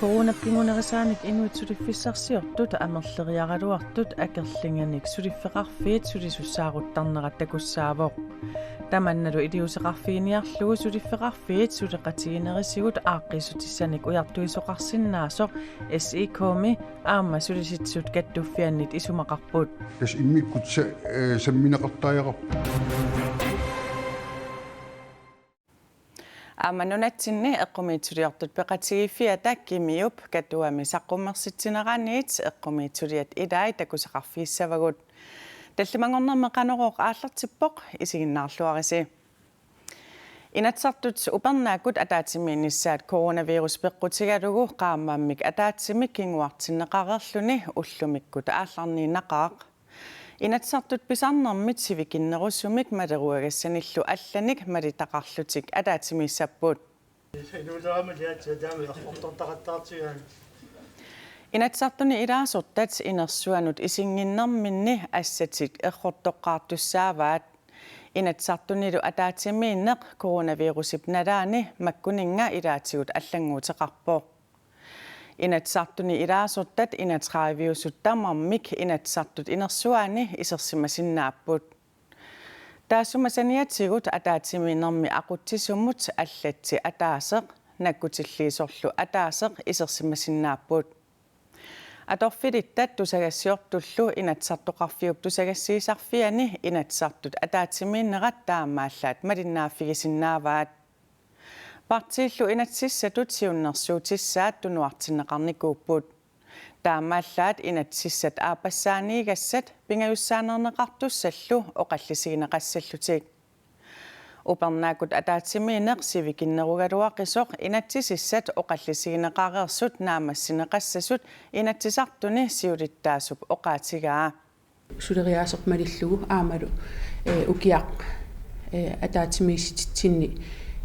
Coronapingunerisaanik inuitsuliffiссарсиортут амерлериараluartut акерлинганик сулиффеқарфиит сулисуссаарутарнера такуссаавоқ таманналу илиусеқарфииниарлугу сулиффеқарфиит сулеқатигинерисигут ааққисутиссаник уяртуисоқарсиннаасоқ SE-коми аама сулиситсут каттуффианнит исумақарпут тас иммиккут самминеқартааяқарпу аманунатсинни эққумиитсулиортут пеқатигиффиа таккимиуп катуами саққуммерситсинераниит эққумиитсулиат илаи такусеқарфииссавагут таллимангорнерме қанороқ ааллартиппоқ исигиннаарлуариси инатсартут упернаакут атаатимиинниссаат коронавирус пеққутигалугу qaammammik атаатсимик кингуартиннеқарерлүни уллумиккут аалларнииннақаақ инатсартут писарнэрмит сивикиннеруссумик малеруагассаниллу алланик малитақарлутик атаатимииссаппут инатсартуни илаасортат инерсуанут исингиннэрминни ассатик эрхортоққаартуссааваат инатсартунилу атаатимииннеқ коронавирусип налаани маккунинга илаатигут аллангуутеқарпоо инатсартуни илаасортат инатраавиусуттармармик инатсартут инерсуаани исерсимасиннааппут таасумасаниатсигут атаатимиинерми ақутсисуммут аллатси атаасеқ наккутиллиисорлу атаасеқ исерсимасиннааппут аторфилиттат тусагассиортуллу инатсартоқарфиуп тусагассиисарфиани инатсартут атаатимииннерат таамааллаат малиннааффигисиннааваат партииллу инатсиссатут сиуннерсуутиссаат тунуартиннеқарникууппут таамааллаат инатсиссат аапассааниигассат пингаюссаанернеқартуссаллу оқаллисигинеқассаллутик упернаакут атаатимиинеқ сивикиннеругалуақисоқ инатсисиссат оқаллисигинеқареерсут наамассинеқассасут инатсисартуни сиулиттаасуп оқаатигаа сулериаасоқ малиллугу аамалу укиақ атаатимииситсинни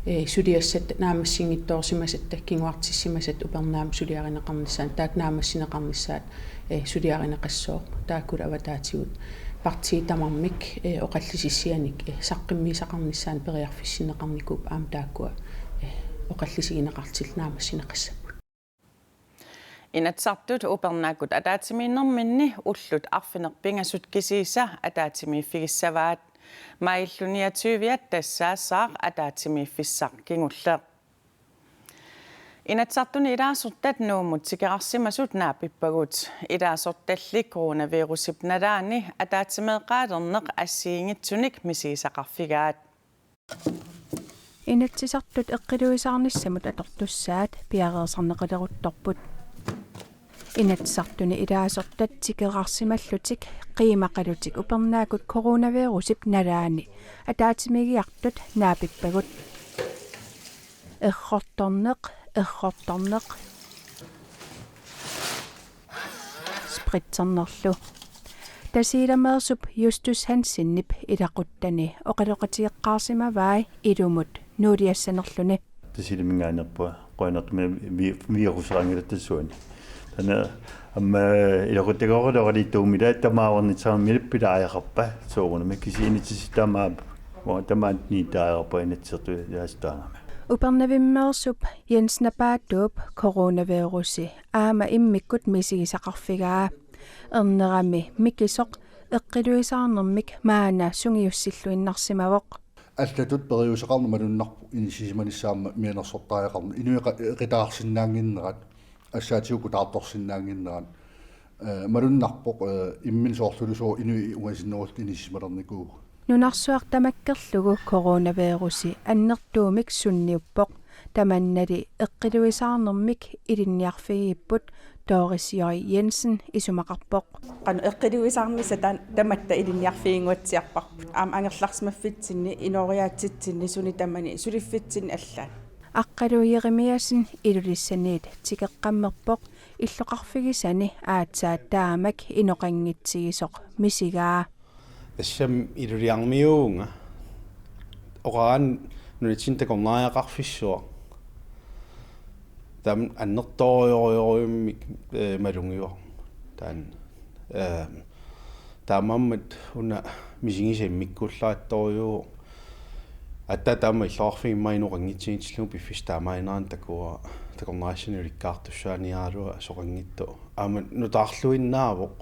сулиассат наамассингитторсимасат таккингуартиссимасат упернаам сулиаринеқарниссаан таак наамассинеқарнissaат сулиаринеқассоо тааккула аватаатигут партии тамармик оқаллисиссианик саққиммиисақарниссаан периарфиссинеқарникууп аам тааккуа оқаллисигинеқартил наамассинеқассаппут инатсартут упернаакут атаатимииннэрминни уллут арфинерпингасут кисииса атаатимииффигиссаваат маиллуниатсуивиат тассаассаар атаатимииффиссар кингуллеқ инатсартуни илаасортат нуумут сикеқарсимасут наапиппагут илаасорталли коронавирусип налаани атаатимеэқаалернеқ ассиингитсуник мисигисақарфигаат инатсисартут эққилуисаарниссамут атортуссаат пиареерсарнеқилерутторпут инатсартуни илаасортат тикеқарсималлутик қиимақалутик упернаакут коронавирусип налаани атаатимигиартут наапиппагут эрхорторнеқ спритсернерлу тасииламеерсуп Justus Hansenнип илақуттани оқалоқатиеққарсимаваи илумут нуулиассанерлүни тасилимингаанерпуа қойнертми вирусерангилаттассуани тана амма илақуттагооралоралиттуумила тамааорнитсаармилиппилааяқарпа сууруна кисиинитсис тамаа тамаатни тааерпа инатсерту яастаанама упернавиммеерсуп Jens Nabaatup coronavirusi аама иммиккут мисигисақарфигаа эрнерами микисоқ эққилуисаарнэрмик маана сунгиуссиллуиннарсимавоқ аллатут периусеқарнамалуннарпу инисисиманиссаама мианерсортааяқарна инуиқитаарсиннаангиннерат ассаатиуку таарторсиннаангиннерат малуннарпоқ иммин соорлулусоо инуи угасиннерулт инисисималерникуу нунарсуартамаккерлугу коронавируси аннертуумик сунниуппоқ таманнали эққилуисаарнэрмик илинниарфигиппут Doris J. Jensen исумақарпоқ қану эққилуисаарнисса таматта илинниарфигингуатсиарпарпут аама ангерларсмаффитсинни инориаатситсинни суни тамани сулиффитсинни аллаат аққалуиеримиасин илулиссаниит тикеққаммерпоқ иллоқарфигисани аатсаат таамак иноқангитсигисоқ мисигаа тассам илулиармиуунга орaan нулитсинтакорнааяқарфиссуа там аннерториориориуммик малунгиуа таан таамаммат уна мисигисаммиккуллаатториу атта таама иллоорфигиммаинуқангитсигитсилу пиффистаамаинеран такуа такорнаасинериккаартуссааниаалуа соқангитту аама нутаарлуиннаавоқ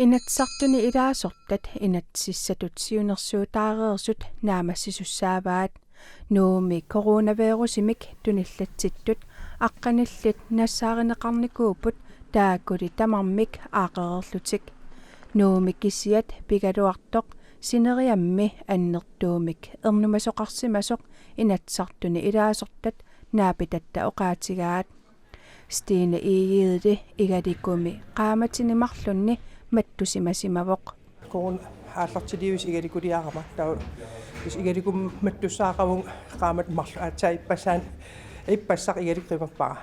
Inatsartuni ilaasortat inatsissatut siunersuutaareersut naamassisussaabaat nuumi coronavirusimik tunillatsittut aqqanillit nassaarinеқарникууппут тааккули тамармик аақерерлутик nuumi kisiat pigaluartoq sineriammi annertuumik ernumасоқарсимасоқ inatsartuni ilaasortat naapitatta oqaatigaat Stine igiidi igalikumi qaamatinimарлунни маттусимасимавоқ коон хааллартилиус игаликулиарама таа ис игаликум маттуссаақавун qaamат марлу аатсаиппасаан иппассақ игаликкримаппара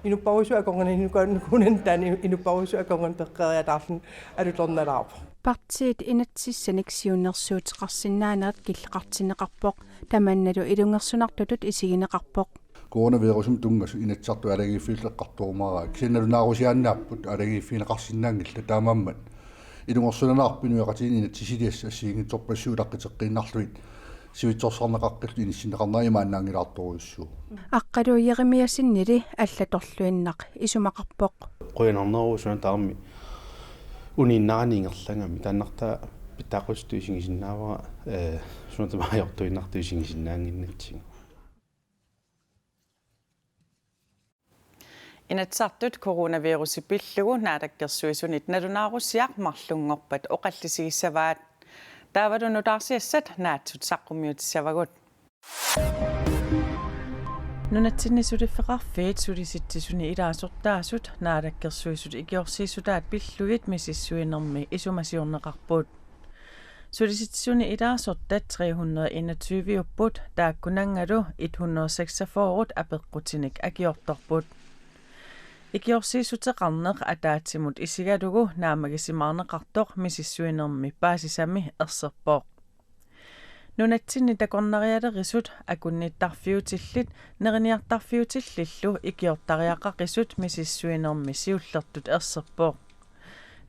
инуппарусу аконгана инукуунан таани инуппарусу аконган пеққериатаарлун алуторналаарп партиит инатсиссаник сиунерсуутеқарсинаанерат киллеқартинеқарпоқ таманналу илунгерсунартутут исигинеқарпоқ коронавирусум тунгасу инатсарту алагииффииллеққартуумараа кисинналунаарусианнааппут алагииффинеқарсинаангилла таамааммат илунгерсунанаарпинуяқатин инатсисилиасса ассигингитсорпассуулаққитеққиннарлуит сивитсорсарнеқаққиллу иниссинеқарнаимааннаангилаарторуйуссуу аққалуйеримиасиннили аллаторлуиннақ исумақарпоқ қуинарнерусуна таарми униннараниингерлангами тааннарта питаақустуисигисиннаавара сунатамаajortuinnartuisигисиннаангиннатсиг Inatsartut coronavirusipillugu naadakkersuisunit nalunaarussiaq marlungorpat oqallisigisavaat taavadunutaarsiassat naatsut saqqummiutissavagut nunatsinnisulifeqarfiit sulisitsisuni ilaasortaasut naadakkersuisut ikiorsiisutaat pillugit misissuinermi isumasiorneqarput sulisitsisuni ilaasortat 321 upput taakkunangalu 146 apeqqutinik akiortorput Ikiorsiisuteqarneq ataatsimut isigalugu naamagisimaarneqartoq misissuinermi paasisami erserpoq nunatsinni takornarialerisut akunnittarfiutillit neriniartarfiutillillu ikiortariaqaqisut misissuinermi siullertut erserpoq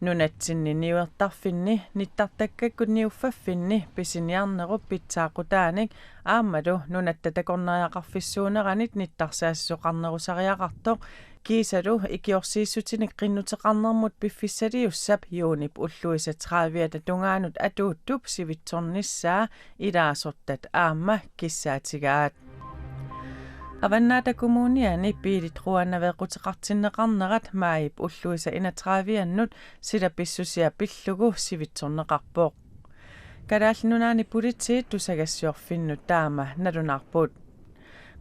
nunatsinni niuertarfinni nittartakkakkut niuffaffinni pisiniarnerup pitsaaqutaanik aammalu nunatta takornariaqarfissuuneranit nittarsaasisoqarnerusariaqartoq kiisalu ikiorsiissutinik qinnuteqarnermut piffissaliussap yuunip ulluisa 30 tungaanut atuuttup sivitsornissaa ilaasortat aamma kissaatigaat avannaata kommuniani piilit ruannaveequtiqartinneqarnerat maayip ulluisa 31annut silapissusia pillugu sivitsorneqarpoq kalaallunaani pulitiit tusagassiorfinnut taama nalunaarput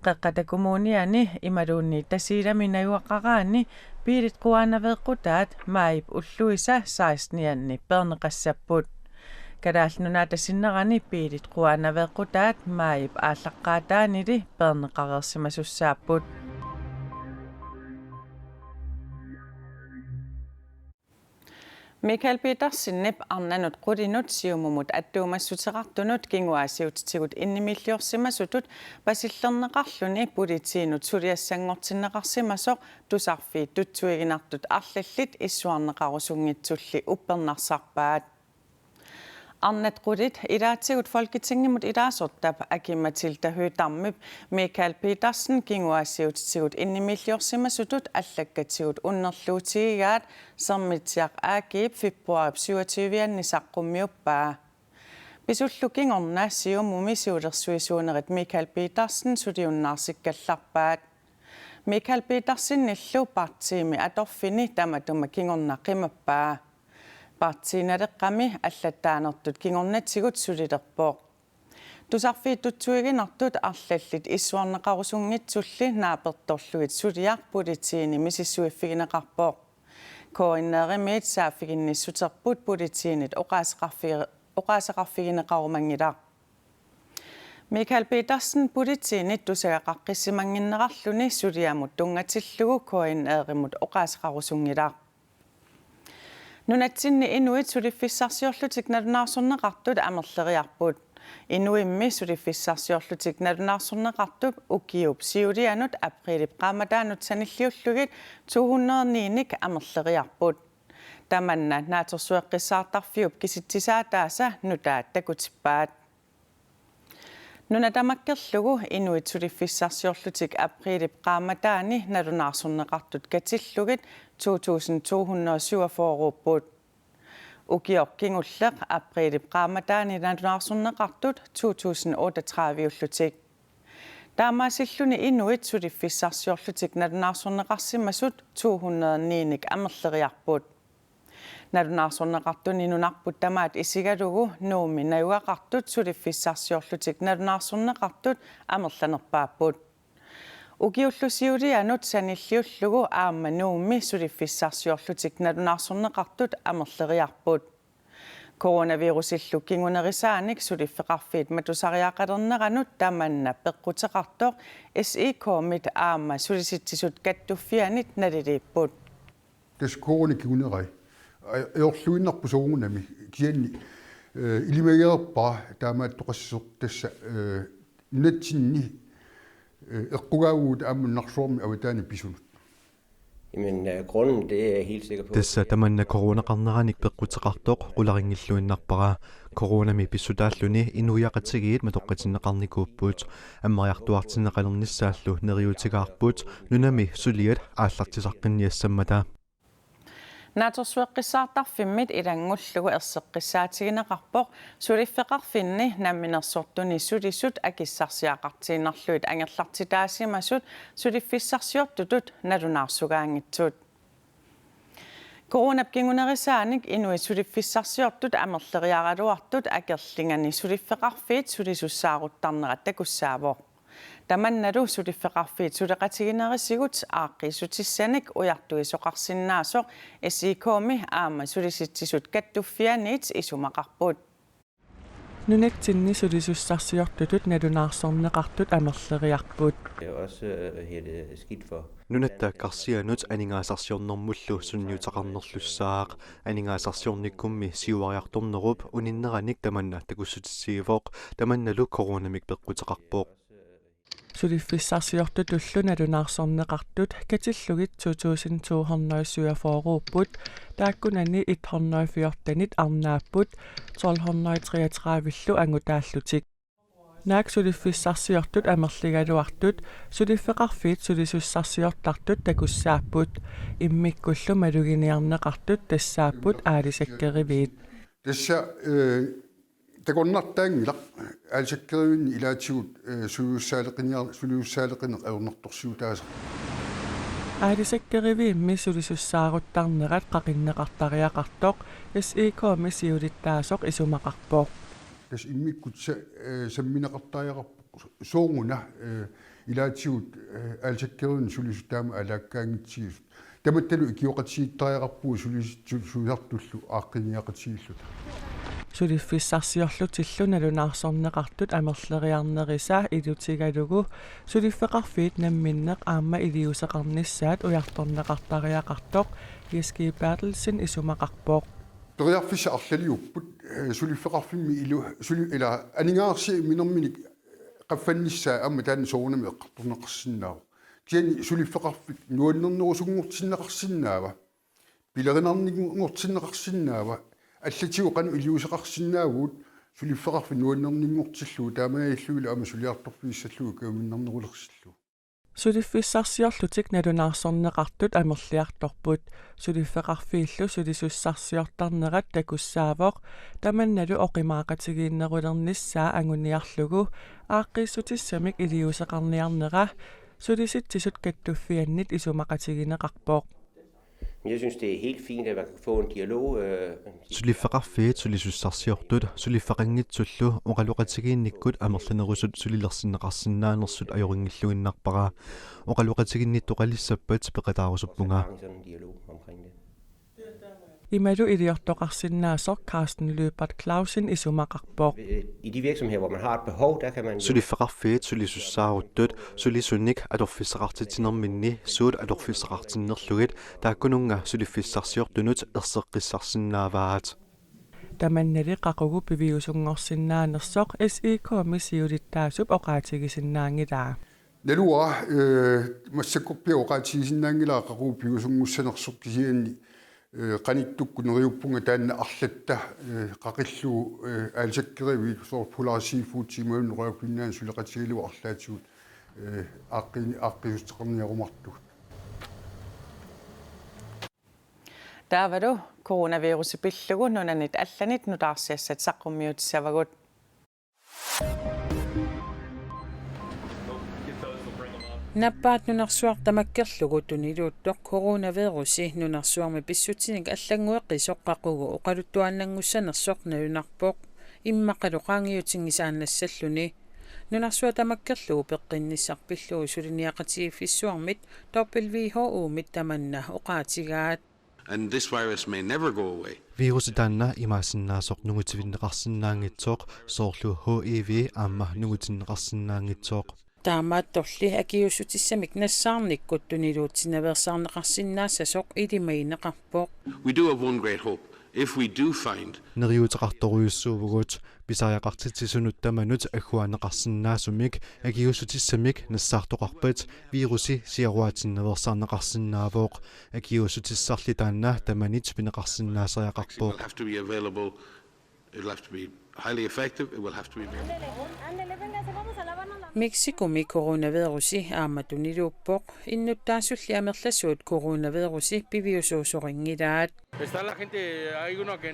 qaqqata kommuniani imaluunni tasiilaminajuaqqaraani piilit ruannaveequtaat maayip ulluisa 16nianni perneqassapput kalaallunaat tasinnerani piilit ruannaveequtaat maayip aallaqqaataanili perneqareersimasussaaput Michael Petersinnip arnanut qulinut siumumut attuumassuteqartunut kinguaasiutitigut innimilliorsimasutut pasillerneqarluni pulitiinut suliassangortinneqarsimasoq tusarfiit tutsuiginartut arlallit issuarneqarusunngitsulli uppernarsarpaat Annat qulit ilaatigut folketingimut ilaasortap akimatilta hytarmip Michael Petersen kinguaasiutitigut innimilliorsimasutut allakkatigut unnerluutigigaat sermitiaq aagip februarip 27 saqqummiuppaa Pisullu kingorna siumumi siulersuisuunerit Michael Petersen suliunnaarsikkallarpaat Michael Petersen nillu partiimi atorfini tamatuma kingorna qimappaa Partiinareqqami allattaanertut kingornatsigut sulilerpoq tusarfiittutsuiginartut arlallit issuarneqarusunngitsulli naapertorluit suliaq pulitiini misissuiffigineqarpoq koinneerimiit saaffiginnissuterput pulitiinit oqaaseqarfigineqarumangilaq Michael Petersen pulitiinit tusagaqaqqissimangиннерарлүни suliamut tungatillugu koinneerimut oqaaseqarusungilaq Nunatsinni inuit sulifissarsiorlutik nalunаарsorneqartut amerleriarput inuimmi sulifissarsiorlutik nalunаарsorneqartup ukiup siulianut aprilip qaamataanut sanilliullugit 209nik amerleriarput tamanna naatorsueqqissaartarfiup kisittisaataasa nutaat takutippaat Nunatamakkerlugu inuit suliffisassiorlutik aprili qaamataani nalunarsunneqartut katillugit 2247 rupput. Ukiorkingulleq aprili qaamataani nalunarsunneqartut 2038 ullutik. Taamaasilluni inuit suliffisassiorlutik nalunarsunneqarsimasut 209 amerleriarput. Nalunarsunneqartun inunarput tamaat isigalugu nuumi nayugaqartut suliffisassiorlutik nalunarsunneqartut amerlanerpaapput. Ukiullusiulianut sanilliullugu aamma nuumi suliffisassiorlutik nalunarsunneqartut amerleriarput. Coronavirusillu kingunerisaanik suliffeqarfiit matusariaqalerneranut tamanna peqquteqartoq SI-koomit aamma sulisitsisut kattuffianit naliliipput. Des corona-kinguneri eorluinnarpu soorunami kianni ilimageerpa taamaattoqassisort tassa natsinni eqqugaaguut aammunnarsuormi avataani pisunut. Jamen grunden det er jeg helt sikker på. Tessa tamanna coronaqarneranik peqquteqartoq qularingilluinnarpara coronami pissutaalluni inuyaqatigiit matoqqatinneqarnikuuppuut ammariartuartinneqalernissaаллу neriutigaarput nunami suliat aallartisaqqinniassammata. Naatorsueqqissaartarfimmit ilangullugu erseqqissaatigineqarpoq suliffeqarfinni namminersortuni sulisut akissarsiaqartiinarluit angerlartitaassimasut suliffissarsiortutut nalunarsugaangitsut. Coronapkingunerisaanik inuit suliffissarsiortut amerleriaraluartut akerlingani suliffeqarfiit sulisussaaruttарнерат такуссаавоо. Tamannalu suliffeqarfiit suleqatiginerisigut aaqqissutissanik ujartuisoqarsinnaasoq SI-koomi aamma sulisitsisut kattuffianiit isumaqarput. Nunatsinni sulisussarsiortutut nalunarsorneqartut amerleriarput. Det er også helt skidt for. Nunattaakkarsianut aningaasarsiornermullu sunniutaqarnerlussaaq aningaasarsiornikkummi siuariartornerup uninneranik tamanna takussutissiivoq tamannalu coronamik peqquteqarpoq. Suliffissarsiortutullu nalunarsorneqartut katillugit 2247 rupput taakkunani 114 arnaapput 1233 angutaallutik. Naak suliffissarsiortut amerligaluartut suliffeqarfiit sulisussarsiortartut takussaapput immikkullu maluginiarneqartut tassaapput aalisakkeriviit. Tassa takornartaangilaq aalsakkerivinni ilaatigut suluussaaleqinner aornertorsiutaasa. Aalisakkeriviimmi sulisussaaruttарнерат qaqinneqartariaqartoq SI-koomi siulittaasoq isumaqarpoq. Tas immikkut sammineqartariaqarpoq soonguna ilaatigut aalsakkerivin sulisutaama alaakkaangitsigis. Tamattalu ikioqatsiittariaqarpuu sulisartullu aaqqiniaqatigillut. Suliffissarsiorlutillu nalunarsorneqartut amerleriarnerisa ilutigalugu suliffeqarfiit namminneq aamma iliuseqarnissaat ujartorneqartariaqartoq Jesper Bertelsen isumaqarpoq. Periarfissa arlaliupput suliffeqarfimmi ila aningaarsi minerminik qaffannissaa amma taanni soorunami eqqartorneqarsinnaava. Kiani suliffeqarfit nuannernerusungortinneqarsinnaava. Pilerinarningortinneqarsinnaava. Allatigu qanu iliuseqarsinnaaguut suliffeqarfi nuannerninngortillu taamailluila ama suliartorfiissallugu kaaminnernerulersillu. Suliffissarsiorlutik nalunarsorneqartut amerliartorput suliffeqarfiillu sulisussarsiortarnerat takussaavoq tamannalu oqimaaqatigiinnerulernissaa anguniarlugu aaqqissutissamik iliuseqarniarnera sulisitsisut kattuffiannit isumaqatigineqarpoq. Jeg synes det er helt fint at man kan få en dialog. Suliffeqarfiit sulisussarsiortut suliffaqangitsullu oqaluqatigiinnikkut amerlanerusut sulilersinneqarsinnaanersut ajoringilluinnarpara oqaluqatiginnittoqalissappat peqataarusuppunga. Imalu iliortoqarsinnaasoq Carsten Løbert Clausen isumaqarpoq. I de virksomheder hvor man har et behov, der kan man Suliffeqarfiit sulisussaaruttut sulisunnik adorfissaqartitinerminni suut adorfissaqartinnerlugit taakkununga suliffissarsiortunut erseqqissarsinnaavaat. Tamannali qaqugu piviusungorsinnaanersoq SI-koomi siulittaasup oqaatigisinnaangilaa. Nalua massakkorpia oqaatigisinnaangilaa qaqugu piviusungussanersoq kisianni qanittukkuneriuppunga taanna arlatta qaqillu aalsakkerevi sor pulaasiifuutimaunneruakunnaан suleqatigilu arlaatigut aaqqiyusteqarniarumartut taavaru coronavirusipillugu nunanit allanit nutaarsiassat saqqummiutissavagut наппаат нунарсуартамаккерлугу тунилуутто коронавируси нунарсуарми писсутсиник аллангуэққи соққақугу оқалуттуааннангуссанерсоқ налунарпоқ иммақалу qaangiutinngisaannassalluni нунарсуатамаккерлугу пеққинниссарпиллугу сулиниақатигиффиссуармит WHO миттаманна оқаатигаат. And this virus may never go away. Virus danna imaassinnaasоқ нугутивиннеқарсинаангитсоқ соорлу HIV аама нугутиннеқарсинаангитсоқ таамаатторли акиусутиссамик нассаарниккут тунилуутсинаверсаарнеқарсинаассасоқ илимаинеқарпоқ. We do have one great hope. If we do find нериутеқарторуйуссуувгут писариақартитсисунуттаманут аггуанеқарсинаасумик акиусутиссамик нассаартоқарпат вируси сиаруатинневерсаарнеқарсинаавоқ акиусутиссарли таанна таманит пинеқарсинаасариақарпоқ it'll have to be highly effective. It will have to be Mexico coronavirusi aammatuniluuppoq innuttaassulli amerlasuut coronavirusi piviusuusoringilaat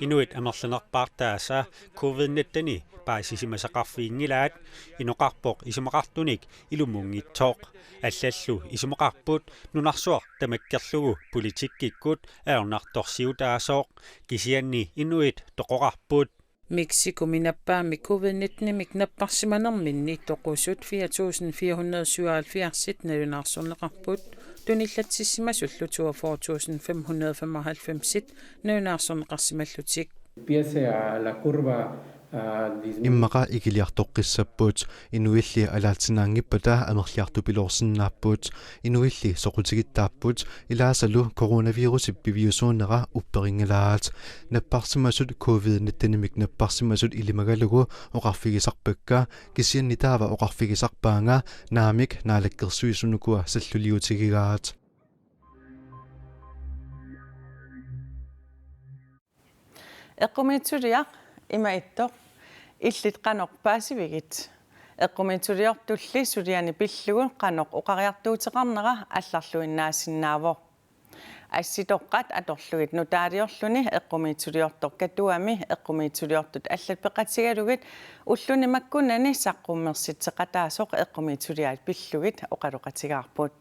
Inuit amerlanerpaartaasa COVID-19 paasisimasaqarfiingilaat inoqarpoq isumaqartunik ilumungitsoq аллаллу исумақарпут нунарсуар тамаккерлугу политиккиккут аернарторсиутаасооқ кисианни инуит тоқоқарпут Mexico minappaami COVID-19 napparsimanerminni toqusut 4477 nalunarsorneqarput tunillatsissimasullu 42595 nalunarsorneqarsimallutik Empiece a la curva иммаqa ikiliartoqqissappuut inuilli alaatinaangippata amerliartupilorsinnaappuut inuilli soqutigittaappuut ilaasalu coronavirusippiviusuunera upperingilaat napparsimasut covid-19 napparsimasut ilimagalugu oqarfigisarpakka kisiannitaava oqarfigisarpaanga naamik naalakkersuisunukua salluliutigigaat eqqumitsuliaq imaittoq illit qanoq paasivigit eqqumitsuliortulli suliani pillugu qanoq uqariartuuteqarnera алларлуиннаассиннаавоо асситоққат аторлугит нутаалиорлуни эққумиитсулиортоқ катуами эққумиитсулиортут аллат пеқатсигалугит уллуни маккунани саққуммерситсеқатаасоқ эққумиитсулиаат пиллугит оқалоқатигаарпут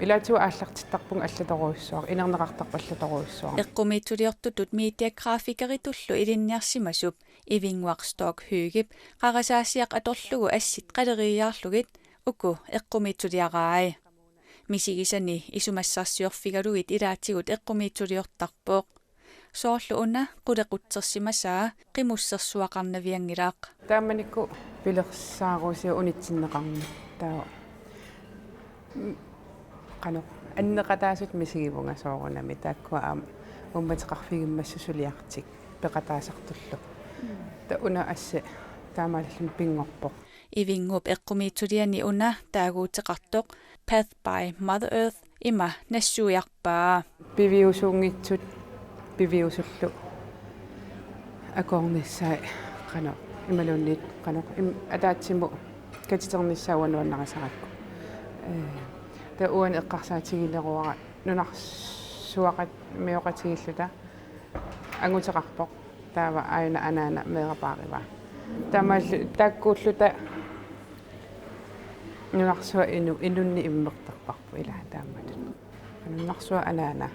илаатуа ааллартиттарпун аллаторуйссуар инернеқартарпа аллаторуйссуар эққумиитсулиортутут медиаграфикеритуллу илинниарсимасуп ивингуарсток хүйгип қарасаасиақ аторлугу ассит қалериаарлугит уку эққумиитсулиараай мисигисани исумассарсиорфигалугит илаатигут эққумиитсулиортарпоқ соорлу уна қулеқутсерсимасаа қимуссерсуақарнавиангилаақ тааманикку пилерсаарусиу унитсиннеқарни таа qano anneqataasut misigivunga soorunami taakkua aama ummatеқарфигиммассусулиартик пеқатаасартуллу та уна ассе таамааллун пингорпоқ ивингуп эққумиитсулиани уна таагуутеқартоқ Path by Mother Earth има нассуиарпаа пивиусуунгитсут пивиусуллу акорниссаа qano ималуунниит qano атаатсиму катитерниссауануаннарасаракку та уан эққарсаатигилеруара нунарсуақат меоқатигиллута ангутеқарпоқ таава аана анаана меэқапаарива таамааллу тааккууллута нунарсуа инунни иммертарпарпу ила таамалу нунарсуа анаана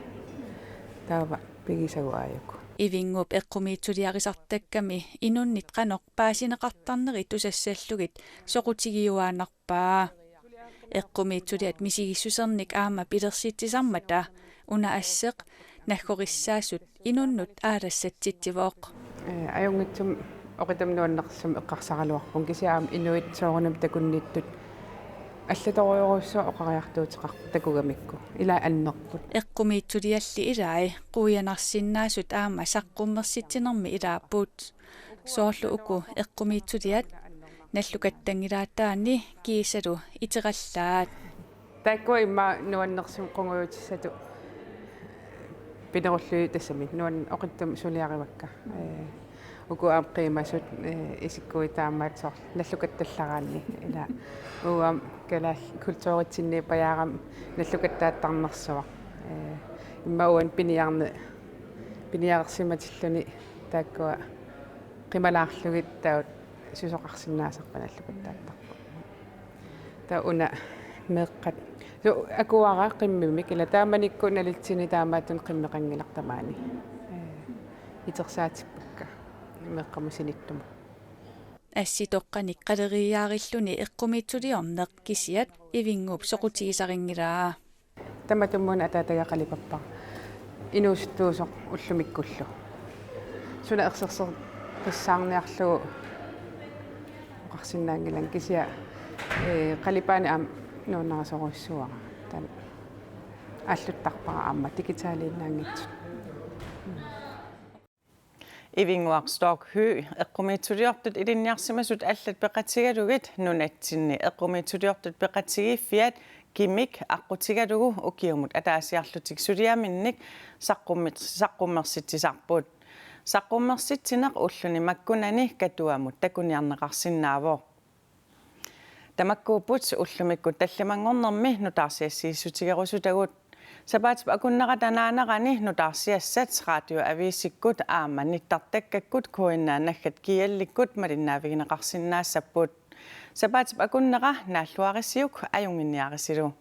таава пигисагуааюку ивингуп эққумиитсулиарисартакками инуннит қаноқ паасинеқартарнери тусассаллугит соқутигиуаанарпаа эққумиитсулиат мисигиссусерник аама пилерситтисармата уна ассеқ наггориссаасут инуннут аалассатситсивооқ аюнгитсум оқитамнуаннерсум эққарсаралуарпун кисиаам инуит соорунам такунниттут аллаторуйоруссуа оқариартуутеқарпу такугамикку ила аннерпут эққумиитсулиалли илаи қуянарсиннаасут аама саққуммерситсинерми илааппут соорлу уку эққумиитсулиат наллукаттангилаатаани киисалу итераллаат тааккуа имма нуаннерсум қунгуутиссату pinerullu tassami nuan oqittum suliarivakka uku qiimasut isikkuitaammaat sor nallukattallaraanni ila uam kala kultuuritsinni pajaaram nallukattaattarnersuaq imauan piniarsimatilluni taakkua qimalaarlugit taut susoqarsinnaasarpa nallukattaattarpa ta una meeqqat so akuara qimmimik ila taamanikku nalitsini taamaatun qimmeqangilartamaani itersaatippakka meqqamusinittumu асситоққаник қалериаариллуни эққумиитсулиорнеқ кисиат ивингуп соқутигисарингилаа таматуммуна атаатагақалипаппа инуустуусоқ уллумиккуллу суна ерсерсер қиссаарниарлугу оқарсинаангилан кисиа қалипаани аам нууннарасоруссуара тан аллуттарпара аама дигиталииннаангитсут Ivingwaqstoq hy eqqumiitsuliortut ilinniarsimasut allat peqatigalugit nunatsinni eqqumiitsuliortut peqatigiffiat kimik aqqutigalugu ukiumut ataasiarlutik suliaminnik saqqummersitsisarput saqqummersitsineq ulluni makkunani katuamut takuniarneqarsinnaavo tamakkuuput ullumikku tallamangornermi nutaarsiassiissutigerusutagut Sabaatip akunneqatanaanaqani nutaarsiassat radio aviisikkut aama nittartakkakkut kuinnaannaggat kiallikkut malinnaavigneqarsinnaassaput Sabaatip akunneqa naalluarisiuk ajunginniarisilu